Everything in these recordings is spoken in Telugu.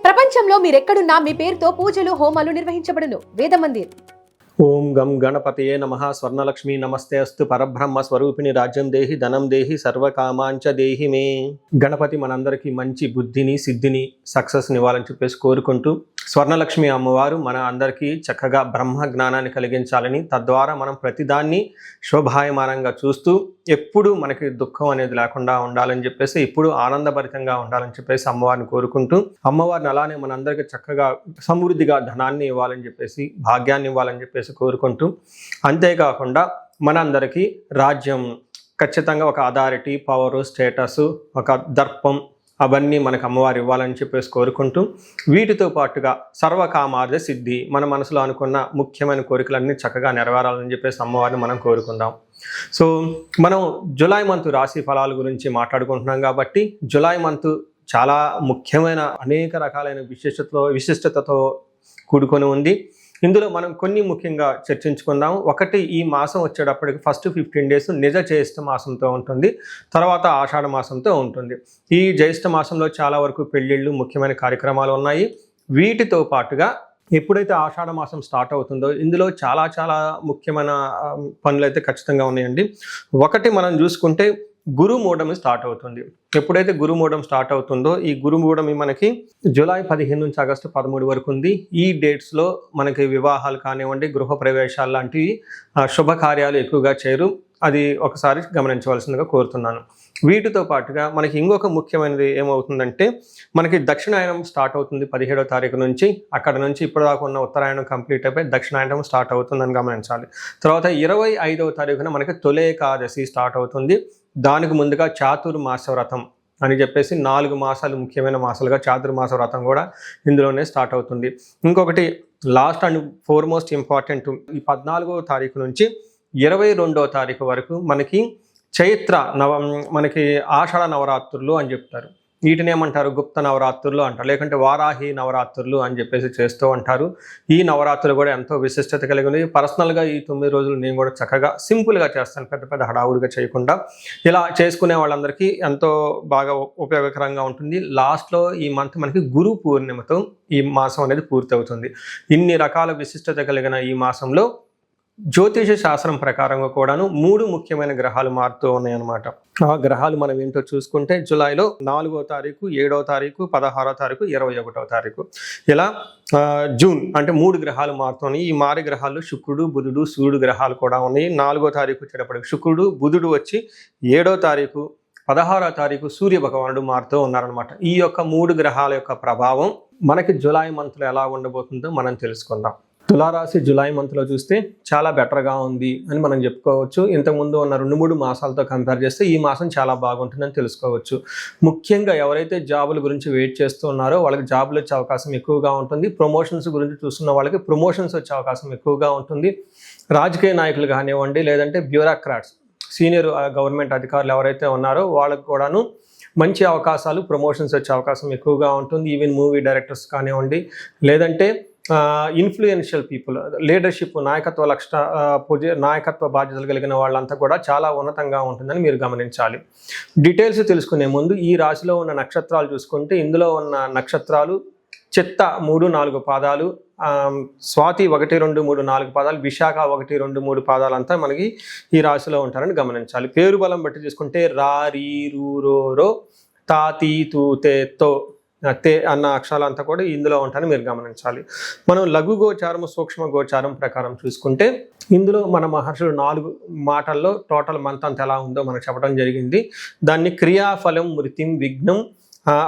ప్రపంచంలో మీరెక్కడున్నా మీ పేరుతో పూజలు హోమాలు నిర్వహించబడును. వేద మందిర్. ఓం గం గణపతయే నమః. స్వర్ణలక్ష్మి నమస్తే అస్తు. పరబ్రహ్మ స్వరూపిణి రాజ్యం దేహి ధనం దేహి సర్వకామాంచ దేహి మే. గణపతి మనందరికీ మంచి బుద్ధిని సిద్ధిని సక్సెస్ని ఇవ్వాలని చెప్పేసి కోరుకుంటూ, స్వర్ణలక్ష్మి అమ్మవారు మన అందరికీ చక్కగా బ్రహ్మ జ్ఞానాన్ని కలిగించాలని, తద్వారా మనం ప్రతిదాన్ని శోభాయమానంగా చూస్తూ ఎప్పుడు మనకి దుఃఖం అనేది లేకుండా ఉండాలని చెప్పేసి, ఇప్పుడు ఆనందభరితంగా ఉండాలని చెప్పేసి అమ్మవారిని కోరుకుంటూ, అమ్మవారిని అలానే మనందరికీ చక్కగా సమృద్ధిగా ధనాన్ని ఇవ్వాలని చెప్పేసి, భాగ్యాన్ని ఇవ్వాలని చెప్పేసి కోరుకుంటూ, అంతేకాకుండా మనందరికీ రాజ్యం ఖచ్చితంగా ఒక అథారిటీ, పవరు, స్టేటస్, ఒక దర్పం అవన్నీ మనకు అమ్మవారు ఇవ్వాలని చెప్పేసి కోరుకుంటూ, వీటితో పాటుగా సర్వకామార్థ సిద్ధి, మన మనసులో అనుకున్న ముఖ్యమైన కోరికలన్నీ చక్కగా నెరవేరాలని చెప్పేసి అమ్మవారిని మనం కోరుకుందాం. సో మనం జూలై మంత్ రాశి ఫలాల గురించి మాట్లాడుకుంటున్నాం కాబట్టి, జూలై మంత్ చాలా ముఖ్యమైన అనేక రకాలైన విశిష్టతతో కూడుకొని ఉంది. ఇందులో మనం కొన్ని ముఖ్యంగా చర్చించుకుందాం. ఒకటి, ఈ మాసం వచ్చేటప్పటికి ఫస్ట్ 15 days నిజ జ్యేష్ఠ మాసంతో ఉంటుంది, తర్వాత ఆషాఢ మాసంతో ఉంటుంది. ఈ జ్యేష్ఠ మాసంలో చాలా వరకు పెళ్ళిళ్ళు, ముఖ్యమైన కార్యక్రమాలు ఉన్నాయి. వీటితో పాటుగా ఎప్పుడైతే ఆషాఢ మాసం స్టార్ట్ అవుతుందో ఇందులో చాలా ముఖ్యమైన పనులు అయితే ఖచ్చితంగా ఉన్నాయండి. ఒకటి మనం చూసుకుంటే గురుమూఢమి స్టార్ట్ అవుతుంది. ఎప్పుడైతే గురుమూఢం స్టార్ట్ అవుతుందో, ఈ గురుమూఢమి మనకి జూలై 15 నుంచి ఆగస్టు 13 వరకు ఉంది. ఈ డేట్స్లో మనకి వివాహాలు కానివ్వండి, గృహ ప్రవేశాలు లాంటివి శుభకార్యాలు ఎక్కువగా చేయరు. అది ఒకసారి గమనించవలసిందిగా కోరుతున్నాను. వీటితో పాటుగా మనకి ఇంకొక ముఖ్యమైనది ఏమవుతుందంటే, మనకి దక్షిణాయనం స్టార్ట్ అవుతుంది 17వ తారీఖు నుంచి. అక్కడ నుంచి ఇప్పటిదాకా ఉన్న ఉత్తరాయణం కంప్లీట్ అయిపోయి దక్షిణాయనం స్టార్ట్ అవుతుందని గమనించాలి. తర్వాత 25వ తారీఖున మనకి తొలి ఏకాదశి స్టార్ట్ అవుతుంది. దానికి ముందుగా చాతుర్మాస వ్రతం అని చెప్పేసి 4 మాసాలు ముఖ్యమైన మాసాలుగా చాతుర్మాస వ్రతం కూడా ఇందులోనే స్టార్ట్ అవుతుంది. ఇంకొకటి లాస్ట్ అండ్ ఫోర్మోస్ట్ ఇంపార్టెంట్, ఈ 14వ తారీఖు నుంచి 22వ తారీఖు వరకు మనకి మనకి ఆషాఢ నవరాత్రులు అని చెప్తారు. వీటిని ఏమంటారు? గుప్త నవరాత్రులు అంటారు, లేకుంటే వారాహి నవరాత్రులు అని చెప్పేసి చేస్తూ ఉంటారు. ఈ నవరాత్రులు కూడా ఎంతో విశిష్టత కలిగి ఉంది. పర్సనల్గా ఈ 9 రోజులు నేను కూడా చక్కగా సింపుల్గా చేస్తాను, పెద్ద హడావుడిగా చేయకుండా. ఇలా చేసుకునే వాళ్ళందరికీ ఎంతో బాగా ఉపయోగకరంగా ఉంటుంది. లాస్ట్లో ఈ మంత్ మనకి గురు పూర్ణిమతో ఈ మాసం అనేది పూర్తి అవుతుంది. ఇన్ని రకాల విశిష్టత కలిగిన ఈ మాసంలో జ్యోతిష శాస్త్రం ప్రకారంగా కూడాను 3 ముఖ్యమైన గ్రహాలు మారుతూ ఉన్నాయన్నమాట. ఆ గ్రహాలు మనం ఏంటో చూసుకుంటే, జూలైలో 4వ తారీఖు, 7వ తారీఖు, 16వ తారీఖు, 21వ తారీఖు, ఇలా జూన్ అంటే 3 గ్రహాలు మారుతున్నాయి. ఈ మారి గ్రహాలు శుక్రుడు, బుధుడు, సూర్యుడు గ్రహాలు కూడా ఉన్నాయి. 4వ తారీఖు వచ్చేటప్పటికి శుక్రుడు, బుధుడు వచ్చి 7వ తారీఖు, 16వ తారీఖు సూర్య భగవానుడు మారుతూ ఉన్నారనమాట. ఈ యొక్క 3 గ్రహాల యొక్క ప్రభావం మనకి జూలై మంత్లో ఎలా ఉండబోతుందో మనం తెలుసుకుందాం. తులారాశి జూలై మంత్లో చూస్తే చాలా బెటర్గా ఉంది అని మనం చెప్పుకోవచ్చు. ఇంతకుముందు ఉన్న 2-3 మాసాలతో కంపేర్ చేస్తే ఈ మాసం చాలా బాగుంటుందని తెలుసుకోవచ్చు. ముఖ్యంగా ఎవరైతే జాబుల గురించి వెయిట్ చేస్తూ ఉన్నారో వాళ్ళకి జాబులు వచ్చే అవకాశం ఎక్కువగా ఉంటుంది. ప్రమోషన్స్ గురించి చూస్తున్న వాళ్ళకి ప్రమోషన్స్ వచ్చే అవకాశం ఎక్కువగా ఉంటుంది. రాజకీయ నాయకులు కానివ్వండి, లేదంటే బ్యూరోక్రాట్స్, సీనియర్ గవర్నమెంట్ అధికారులు ఎవరైతే ఉన్నారో వాళ్ళకు కూడాను మంచి అవకాశాలు, ప్రమోషన్స్ వచ్చే అవకాశం ఎక్కువగా ఉంటుంది. ఈవెన్ మూవీ డైరెక్టర్స్ కానివ్వండి, లేదంటే ఇన్ఫ్లుయెన్షియల్ పీపుల్, లీడర్షిప్, నాయకత్వ బాధ్యతలు కలిగిన వాళ్ళంతా కూడా చాలా ఉన్నతంగా ఉంటుందని మీరు గమనించాలి. డీటెయిల్స్ తెలుసుకునే ముందు ఈ రాశిలో ఉన్న నక్షత్రాలు చూసుకుంటే, ఇందులో ఉన్న నక్షత్రాలు చిత్త 3-4 పాదాలు, స్వాతి 1-2-3-4 పాదాలు, విశాఖ 1-2-3 పాదాలు అంతా మనకి ఈ రాశిలో ఉంటారని గమనించాలి. పేరు బలం బట్టి చూసుకుంటే రా, రీ, రూ, రో, రో, తా, తీ, తూ, తే, తో, తే అన్న అక్షరాలంతా కూడా ఇందులో ఉంటారని మీరు గమనించాలి. మనం లఘు గోచారం, సూక్ష్మ గోచారం ప్రకారం చూసుకుంటే, ఇందులో మన మహర్షులు 4 మాటల్లో టోటల్ మంత్ అంతా ఎలా ఉందో మనకు చెప్పడం జరిగింది. దాన్ని క్రియాఫలం, మృతిం, విఘ్నం,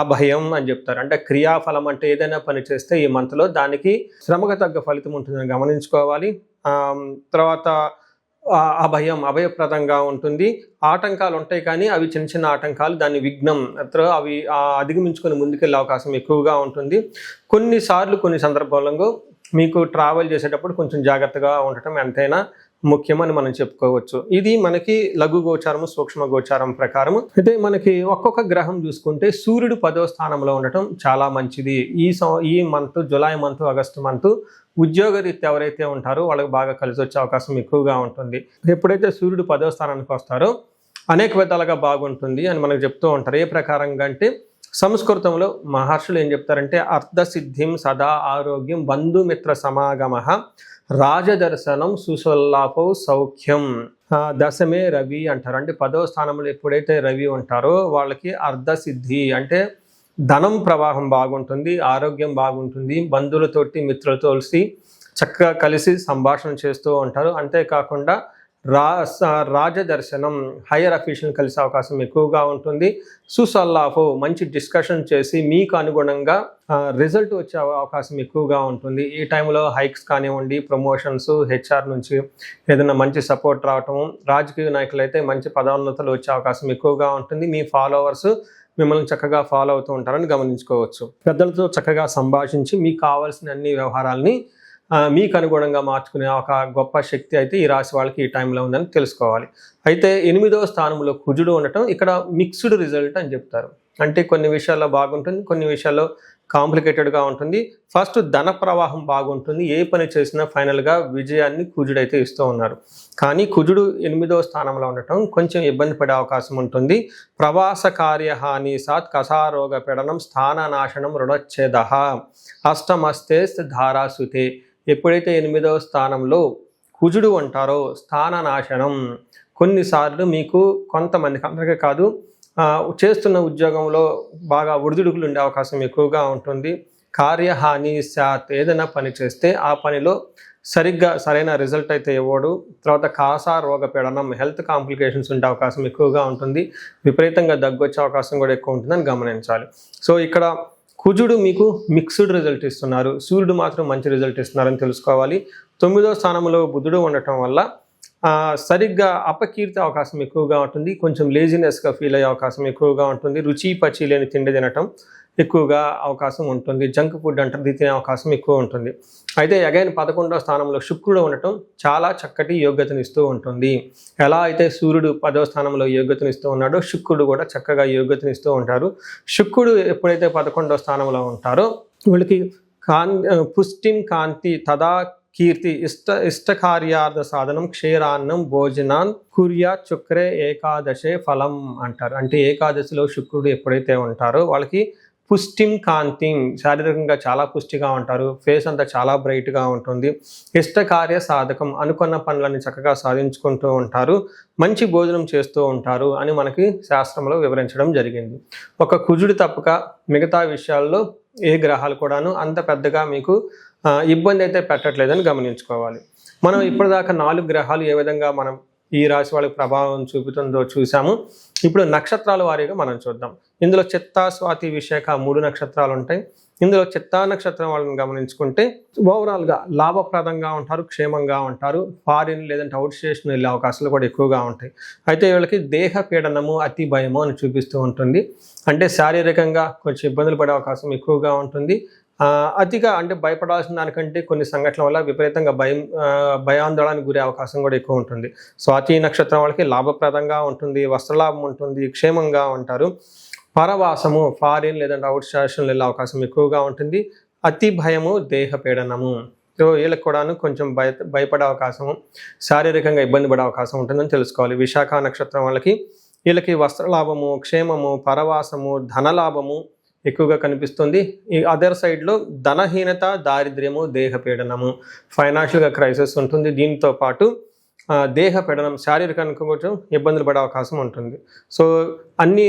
అభయం అని చెప్తారు. అంటే క్రియాఫలం అంటే ఏదైనా పని చేస్తే ఈ మంత్లో దానికి శ్రమకు తగ్గ ఫలితం ఉంటుందని గమనించుకోవాలి. తర్వాత అభయం, అభయప్రదంగా ఉంటుంది. ఆటంకాలు ఉంటాయి కానీ అవి చిన్న ఆటంకాలు, దాన్ని విఘ్నం, అవి అధిగమించుకొని ముందుకెళ్ళే అవకాశం ఎక్కువగా ఉంటుంది. కొన్నిసార్లు కొన్ని సందర్భాలలో మీకు ట్రావెల్ చేసేటప్పుడు కొంచెం జాగ్రత్తగా ఉండటం ఎంతైనా ముఖ్యమని మనం చెప్పుకోవచ్చు. ఇది మనకి లఘు గోచారం, సూక్ష్మ గోచారం ప్రకారం. అయితే మనకి ఒక్కొక్క గ్రహం చూసుకుంటే సూర్యుడు 10వ స్థానంలో ఉండటం చాలా మంచిది. ఈ month, July month, August month ఉద్యోగరీత్యా ఎవరైతే ఉంటారో వాళ్ళకి బాగా కలిసి వచ్చే అవకాశం ఎక్కువగా ఉంటుంది. ఎప్పుడైతే సూర్యుడు 10వ స్థానానికి వస్తారో అనేక విధాలుగా బాగుంటుంది అని మనకు చెప్తూ ఉంటారు. ఏ ప్రకారంగా అంటే సంస్కృతంలో మహర్షులు ఏం చెప్తారంటే అర్థసిద్ధిం సదా ఆరోగ్యం బంధుమిత్ర సమాగమ రాజదర్శనం సుసల్లాపౌ సౌఖ్యం. దశమే రవి అంటారు. అంటే 10వ స్థానంలో ఎప్పుడైతే రవి ఉంటారో వాళ్ళకి అర్ధసిద్ధి అంటే ధనం ప్రవాహం బాగుంటుంది, ఆరోగ్యం బాగుంటుంది, బంధువులతోటి మిత్రులతో చక్కగా కలిసి సంభాషణ చేస్తూ ఉంటారు. అంతేకాకుండా రాజదర్శనం హైయర్ అఫీషియల్ కలిసే అవకాశం ఎక్కువగా ఉంటుంది. సుసల్లాఫో మంచి డిస్కషన్ చేసి మీకు అనుగుణంగా రిజల్ట్ వచ్చే అవకాశం ఎక్కువగా ఉంటుంది. ఈ టైంలో హైక్స్ కానివ్వండి, ప్రమోషన్స్, హెచ్ఆర్ నుంచి ఏదైనా మంచి సపోర్ట్ రావటం, రాజకీయ నాయకులు అయితే మంచి పదోన్నతులు వచ్చే అవకాశం ఎక్కువగా ఉంటుంది. మీ ఫాలోవర్స్ మిమ్మల్ని చక్కగా ఫాలో అవుతూ ఉంటారని గమనించుకోవచ్చు. పెద్దలతో చక్కగా సంభాషించి మీకు కావాల్సిన అన్ని వ్యవహారాలని మీకు అనుగుణంగా మార్చుకునే ఒక గొప్ప శక్తి అయితే ఈ రాశి వాళ్ళకి ఈ టైంలో ఉందని తెలుసుకోవాలి. అయితే 8వ స్థానంలో కుజుడు ఉండటం ఇక్కడ మిక్స్డ్ రిజల్ట్ అని చెప్తారు. అంటే కొన్ని విషయాల్లో బాగుంటుంది, కొన్ని విషయాల్లో కాంప్లికేటెడ్గా ఉంటుంది. ఫస్ట్ ధన ప్రవాహం బాగుంటుంది, ఏ పని చేసినా ఫైనల్గా విజయాన్ని కుజుడైతే ఇస్తూ ఉన్నారు. కానీ కుజుడు 8వ స్థానంలో ఉండటం కొంచెం ఇబ్బంది పడే అవకాశం ఉంటుంది. ప్రవాస కార్యహాని సాత్ కసారోగ పీడనం స్థాననాశనం రుణచ్ఛేద అష్టమస్తే ధారాసుతే. ఎప్పుడైతే 8వ స్థానంలో కుజుడు ఉంటారో స్థాననాశనం, కొన్నిసార్లు మీకు కొంతమందికి, అందరికీ కాదు, చేస్తున్న ఉద్యోగంలో బాగా ఒడిదుడుకులు ఉండే అవకాశం ఎక్కువగా ఉంటుంది. కార్యహాని శాత్, ఏదైనా పని చేస్తే ఆ పనిలో సరైన రిజల్ట్ అయితే ఇవ్వడు. తర్వాత కాసా రోగ పీడనం, హెల్త్ కాంప్లికేషన్స్ ఉండే అవకాశం ఎక్కువగా ఉంటుంది. విపరీతంగా దగ్గొచ్చే అవకాశం కూడా ఎక్కువ ఉంటుందని గమనించాలి. సో ఇక్కడ కుజుడు మీకు మిక్స్డ్ రిజల్ట్ ఇస్తున్నారు, సూర్యుడు మాత్రం మంచి రిజల్ట్ ఇస్తున్నారని తెలుసుకోవాలి. 9వ స్థానంలో బుధుడు ఉండటం వల్ల సరిగ్గా అపకీర్తి అవకాశం ఎక్కువగా ఉంటుంది. కొంచెం లేజినెస్గా ఫీల్ అయ్యే అవకాశం ఎక్కువగా ఉంటుంది. రుచి పచి లేని తిండి తినటం ఎక్కువగా అవకాశం ఉంటుంది. జంక్ ఫుడ్ అంటారు, తినే అవకాశం ఎక్కువ ఉంటుంది. అయితే అగైన్ 11వ స్థానంలో శుక్రుడు ఉండటం చాలా చక్కటి యోగ్యతనిస్తూ ఉంటుంది. ఎలా అయితే సూర్యుడు 10వ స్థానంలో యోగ్యతనిస్తూ ఉన్నాడో శుక్రుడు కూడా చక్కగా యోగ్యతనిస్తూ ఉంటారు. శుక్రుడు ఎప్పుడైతే 11వ స్థానంలో ఉంటారో వీళ్ళకి పుష్టిం కాంతి తదా కీర్తి ఇష్టకార్యార్థ సాధనం క్షీరాన్నం భోజనాన్ కుర్యా చుక్రే ఏకాదశే ఫలం అంటారు. అంటే ఏకాదశిలో శుక్రుడు ఎప్పుడైతే ఉంటారో వాళ్ళకి పుష్టిం కాంతిం, శారీరకంగా చాలా పుష్టిగా ఉంటారు, ఫేస్ అంతా చాలా బ్రైట్గా ఉంటుంది. ఇష్టకార్య సాధకం, అనుకున్న పనులని చక్కగా సాధించుకుంటూ ఉంటారు, మంచి భోజనం చేస్తూ ఉంటారు అని మనకి శాస్త్రంలో వివరించడం జరిగింది. ఒక కుజుడు తప్పక మిగతా విషయాల్లో ఏ గ్రహాలు కూడాను అంత పెద్దగా మీకు ఇబ్బంది అయితే పెట్టట్లేదని గమనించుకోవాలి. మనం ఇప్పటిదాకా 4 గ్రహాలు ఏ విధంగా మనం ఈ రాశి వాళ్ళకి ప్రభావం చూపుతుందో చూసాము. ఇప్పుడు నక్షత్రాల వారీగా మనం చూద్దాం. ఇందులో చిత్తా, స్వాతి, విశాఖ 3 నక్షత్రాలు ఉంటాయి. ఇందులో చిత్తా నక్షత్రం వాళ్ళని గమనించుకుంటే ఓవరాల్గా లాభప్రదంగా ఉంటారు, క్షేమంగా ఉంటారు, ఫారిన్ లేదంటే అవుట్ స్టేషన్ వెళ్ళే అవకాశాలు కూడా ఎక్కువగా ఉంటాయి. అయితే వీళ్ళకి దేహ పీడనము, అతి భయము అని చూపిస్తూ ఉంటుంది. అంటే శారీరకంగా కొంచెం ఇబ్బందులు పడే అవకాశం ఎక్కువగా ఉంటుంది. అతిగా అంటే భయపడాల్సిన దానికంటే కొన్ని సంఘటనల వల్ల విపరీతంగా భయాందోళనకు గురే అవకాశం కూడా ఎక్కువ ఉంటుంది. స్వాతి నక్షత్రం వాళ్ళకి లాభప్రదంగా ఉంటుంది, వస్త్రలాభం ఉంటుంది, క్షేమంగా ఉంటారు. పరవాసము, ఫారిన్ లేదంటే అవుట్ స్టేషన్ వెళ్ళే అవకాశం ఎక్కువగా ఉంటుంది. అతి భయము, దేహ పీడనము, సో వీళ్ళకి కూడాను కొంచెం భయపడే అవకాశము, శారీరకంగా ఇబ్బంది పడే అవకాశం ఉంటుందని తెలుసుకోవాలి. విశాఖ నక్షత్రం వాళ్ళకి వీళ్ళకి వస్త్రలాభము, క్షేమము, పరవాసము, ధనలాభము ఎక్కువగా కనిపిస్తుంది. ఈ అదర్ సైడ్లో ధనహీనత, దారిద్ర్యము, దేహపీడనము, ఫైనాన్షియల్గా క్రైసిస్ ఉంటుంది. దీంతో పాటు దేహపీడనం, శారీరకంగా కొంచెం ఇబ్బందులు పడే అవకాశం ఉంటుంది. సో అన్ని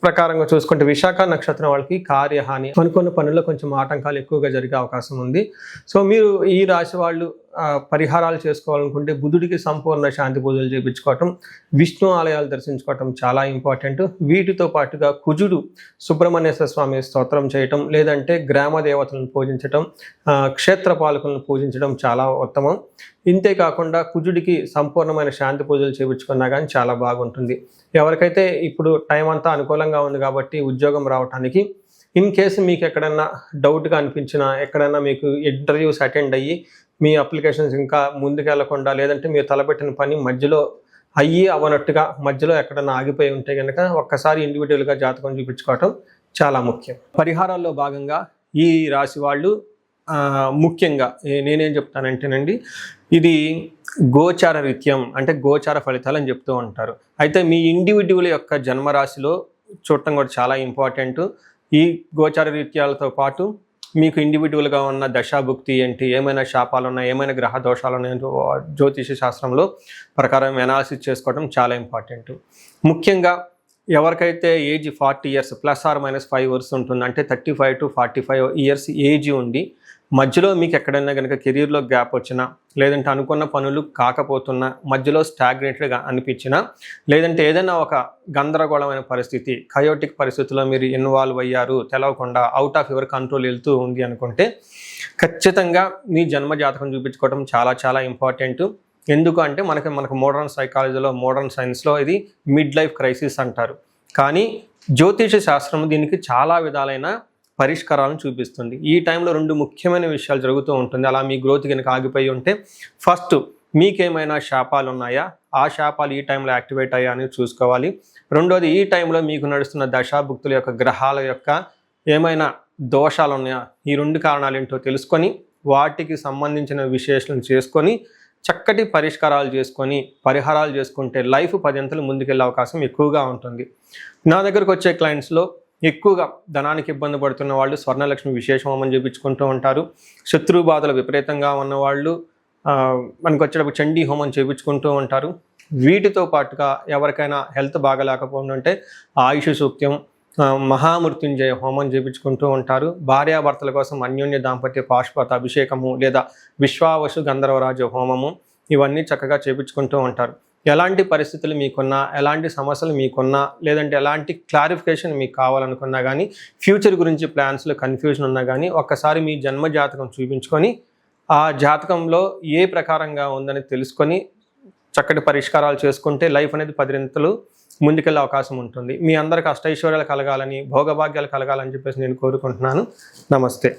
ప్రకారంగా చూసుకుంటే విశాఖ నక్షత్రం వాళ్ళకి కార్యహాని, అనుకున్న పనుల్లో కొంచెం ఆటంకాలు ఎక్కువగా జరిగే అవకాశం ఉంది. సో మీరు ఈ రాశి వాళ్ళు పరిహారాలు చేసుకోవాలనుకుంటే బుధుడికి సంపూర్ణ శాంతి పూజలు చేయించుకోవటం, విష్ణు ఆలయాలు దర్శించుకోవటం చాలా ఇంపార్టెంట్. వీటితో పాటుగా కుజుడు సుబ్రహ్మణ్యేశ్వర స్వామి స్తోత్రం చేయటం, లేదంటే గ్రామ దేవతలను పూజించటం, క్షేత్రపాలకులను పూజించడం చాలా ఉత్తమం. ఇంతేకాకుండా కుజుడికి సంపూర్ణమైన శాంతి పూజలు చేయించుకున్నా కానీ చాలా బాగుంటుంది. ఎవరికైతే ఇప్పుడు టైం అంతా అనుకూలంగా ఉంది కాబట్టి ఉద్యోగం రావడానికి, ఇన్ కేసు మీకు ఎక్కడన్నా డౌట్గా అనిపించినా, ఎక్కడన్నా మీకు ఇంటర్వ్యూస్ అటెండ్ అయ్యి మీ అప్లికేషన్స్ ఇంకా ముందుకు వెళ్లకుండా, లేదంటే మీరు తలపెట్టిన పని మధ్యలో అవనట్టుగా మధ్యలో ఎక్కడన్నా ఆగిపోయి ఉంటే కనుక ఒక్కసారి ఇండివిజువల్గా జాతకం చూపించుకోవటం చాలా ముఖ్యం. పరిహారాల్లో భాగంగా ఈ రాశి వాళ్ళు ముఖ్యంగా నేనేం చెప్తానంటేనండి, ఇది గోచార రీత్యం అంటే గోచార ఫలితాలు అని చెప్తూ ఉంటారు. అయితే మీ ఇండివిజువల్ యొక్క జన్మరాశిలో చూడటం కూడా చాలా ఇంపార్టెంట్. ఈ గోచార రీత్యాలతో పాటు మీకు ఇండివిజువల్గా ఉన్న దశాభుక్తి ఏంటి, ఏమైనా శాపాలు ఉన్నాయి, ఏమైనా గ్రహ దోషాలు ఉన్నాయంటూ జ్యోతిష శాస్త్రంలో ప్రకారం అనాలిసిస్ చేసుకోవడం చాలా ఇంపార్టెంట్. ముఖ్యంగా ఎవరికైతే ఏజ్ 40 ఇయర్స్ ±5 ఇయర్స్ ఉంటుంది, అంటే 35 to 45 ఇయర్స్ ఏజ్ ఉండి మధ్యలో మీకు ఎక్కడైనా కనుక కెరీర్లో గ్యాప్ వచ్చినా, లేదంటే అనుకున్న పనులు కాకపోతున్నా, మధ్యలో స్టాగ్నేటెడ్గా అనిపించినా, లేదంటే ఏదైనా ఒక గందరగోళమైన పరిస్థితి, కయోటిక్ పరిస్థితుల్లో మీరు ఇన్వాల్వ్ అయ్యారు, తెలవకుండా అవుట్ ఆఫ్ యువర్ కంట్రోల్ వెళ్తూ ఉంది అనుకుంటే ఖచ్చితంగా మీ జన్మ జాతకం చూపించుకోవడం చాలా చాలా ఇంపార్టెంట్. ఎందుకు అంటే మనకు మోడర్న్ సైకాలజీలో, మోడర్న్ సైన్స్లో ఇది మిడ్ లైఫ్ క్రైసిస్ అంటారు. కానీ జ్యోతిష శాస్త్రం దీనికి చాలా విధాలైన పరిష్కారాలను చూపిస్తుంది. ఈ టైంలో 2 ముఖ్యమైన విషయాలు జరుగుతూ ఉంటుంది. అలా మీ గ్రోత్ కనుక ఆగిపోయి ఉంటే, ఫస్ట్ మీకేమైనా శాపాలు ఉన్నాయా, ఆ శాపాలు ఈ టైంలో యాక్టివేట్ అయ్యా అని చూసుకోవాలి. రెండోది, ఈ టైంలో మీకు నడుస్తున్న దశాభుక్తుల యొక్క గ్రహాల యొక్క ఏమైనా దోషాలు ఉన్నాయా, ఈ 2 కారణాలు ఏంటో తెలుసుకొని వాటికి సంబంధించిన విశ్లేషణ చేసుకొని చక్కటి పరిష్కారాలు చేసుకొని పరిహారాలు చేసుకుంటే లైఫ్ 10 అంతలు ముందుకెళ్ళే అవకాశం ఎక్కువగా ఉంటుంది. నా దగ్గరకు వచ్చే క్లయింట్స్లో ఎక్కువగా ధనానికి ఇబ్బంది పడుతున్న వాళ్ళు స్వర్ణలక్ష్మి విశేష హోమం చేయించుకుంటూ ఉంటారు. శత్రు బాధలు విపరీతంగా ఉన్నవాళ్ళు మనకు వచ్చేటప్పుడు చండీ హోమం చేయించుకుంటూ ఉంటారు. వీటితో పాటుగా ఎవరికైనా హెల్త్ బాగలేకపోతుంటే ఆయుష్ సూక్త్యం, మహామృత్యుంజయ హోమం చేయించుకుంటూ ఉంటారు. భార్యాభర్తల కోసం అన్యోన్య దాంపత్య పాశుపత అభిషేకము లేదా విశ్వావసు గంధర్వరాజ హోమము, ఇవన్నీ చక్కగా చేయించుకుంటూ ఉంటారు. ఎలాంటి పరిస్థితులు మీకున్నా, ఎలాంటి సమస్యలు మీకున్నా, లేదంటే ఎలాంటి క్లారిఫికేషన్ మీకు కావాలనుకున్నా కానీ, ఫ్యూచర్ గురించి ప్లాన్స్లో కన్ఫ్యూజన్ ఉన్నా కానీ, ఒక్కసారి మీ జన్మ జాతకం చూపించుకొని ఆ జాతకంలో ఏ ప్రకారంగా ఉందని తెలుసుకొని చక్కటి పరిష్కారాలు చేసుకుంటే లైఫ్ అనేది 10 అంతలు ముందుకెళ్ళే అవకాశం ఉంటుంది. మీ అందరికి అష్టైశ్వర్యాలు కలగాలని, భోగభాగ్యాలు కలగాలని చెప్పేసి నేను కోరుకుంటున్నాను. నమస్తే.